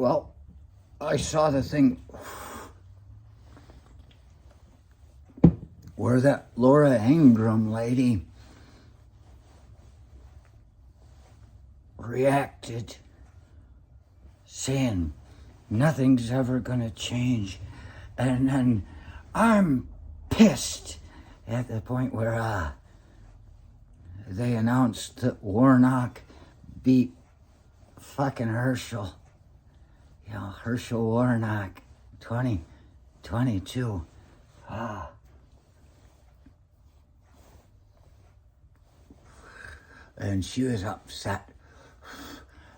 Well, I saw the thing where that Laura Ingraham lady reacted, saying nothing's ever gonna change. And then I'm pissed at the point where they announced that Warnock beat fucking Herschel. You know, Herschel Warnock, 2022. And she was upset.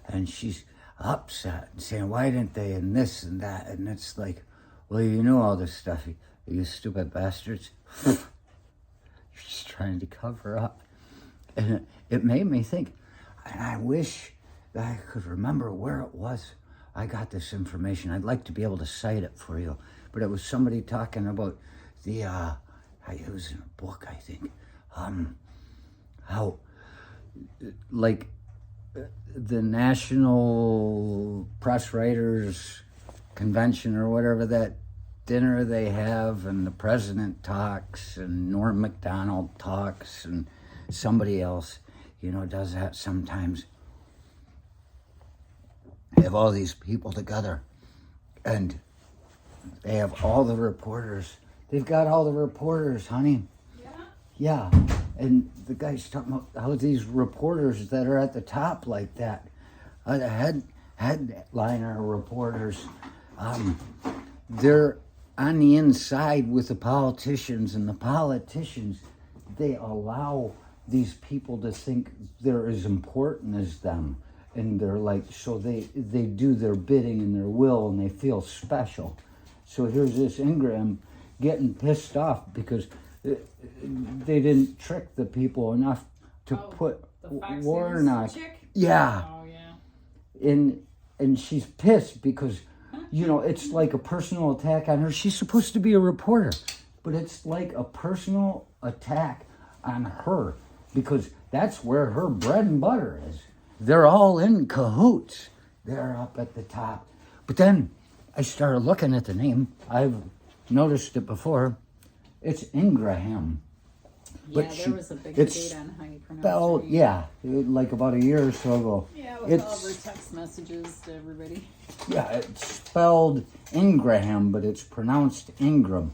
And she's upset and saying, why didn't they, and this and that. And it's like, well, you know all this stuff, you stupid bastards. You're just trying to cover up. And it made me think, and I wish that I could remember where it was I got this information. I'd like to be able to cite it for you. But it was somebody talking about it was in a book, I think, how, like, the National Press Writers Convention or whatever, that dinner they have, and the president talks, and Norm Macdonald talks, and somebody else, does that sometimes. They have all these people together, and they have all the reporters. They've got all the reporters, honey. Yeah, and the guy's talking about how these reporters that are at the top like that, the headliner reporters, they're on the inside with the politicians, and the politicians, they allow these people to think they're as important as them, and they're like, so they do their bidding and their will, and they feel special. So here's this Ingraham getting pissed off because they didn't trick the people enough to put Warnock. Yeah. Oh, yeah. And she's pissed because, it's like a personal attack on her. She's supposed to be a reporter, but it's like a personal attack on her because that's where her bread and butter is. They're all in cahoots. They're up at the top. But then I started looking at the name. I've noticed it before. It's Ingraham. Yeah, there was a big debate on how you pronounce it. Yeah, like about a year or so ago. Yeah, with all of our text messages to everybody. Yeah, it's spelled Ingraham, but it's pronounced Ingram.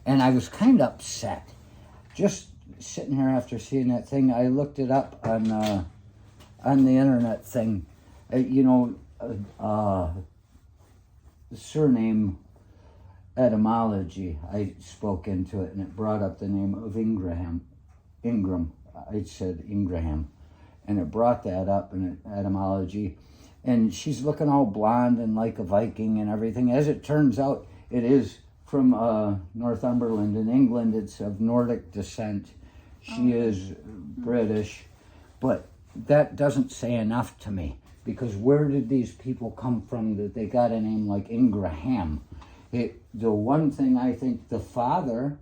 And I was kind of upset. Just sitting here after seeing that thing, I looked it up on the internet thing. The surname Etymology, I spoke into it, and it brought up the name of Ingram. I said Ingraham, and it brought that up in Etymology. And she's looking all blonde and like a Viking and everything. As it turns out, it is from Northumberland in England. It's of Nordic descent. She is British, but that doesn't say enough to me, because where did these people come from that they got a name like Ingraham? The one thing I think, the father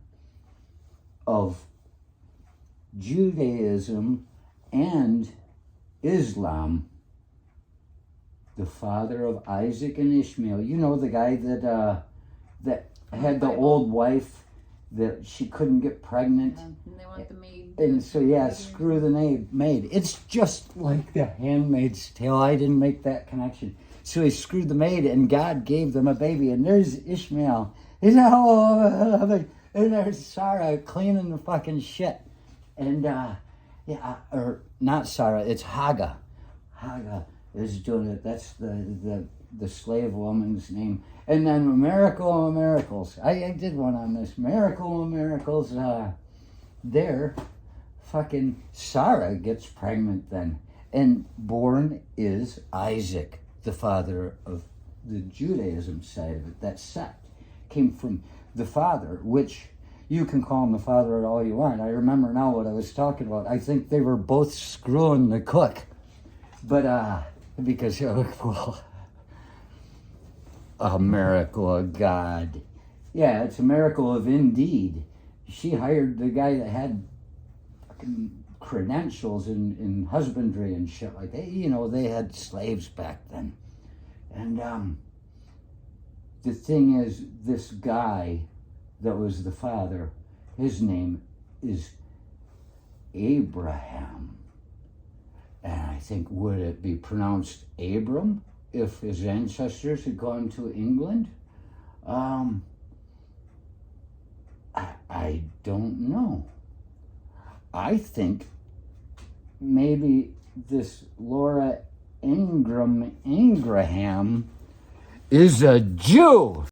of Judaism and Islam, the father of Isaac and Ishmael, the guy that had the old wife that she couldn't get pregnant. And they want the maid. And so, screw the maid. It's just like The Handmaid's Tale. I didn't make that connection. So he screwed the maid, and God gave them a baby. And there's Ishmael. And there's Sarah cleaning the fucking shit. And, or not Sarah, it's Hagar. Hagar is doing it. That's the slave woman's name. And then Miracle of Miracles. I did one on this. Miracle of Miracles. There, fucking Sarah gets pregnant then. And born is Isaac, the father of the Judaism side of it. That sect came from the father, which you can call him the father at all you want. I remember now what I was talking about. I think they were both screwing the cook. But, because, well, a miracle of God. Yeah, it's a miracle of indeed. She hired the guy that had fucking credentials in husbandry and shit like that. They had slaves back then. And the thing is, this guy that was the father, his name is Abraham. And I think, would it be pronounced Abram if his ancestors had gone to England? I don't know. I think maybe this Laura Ingraham is a Jew.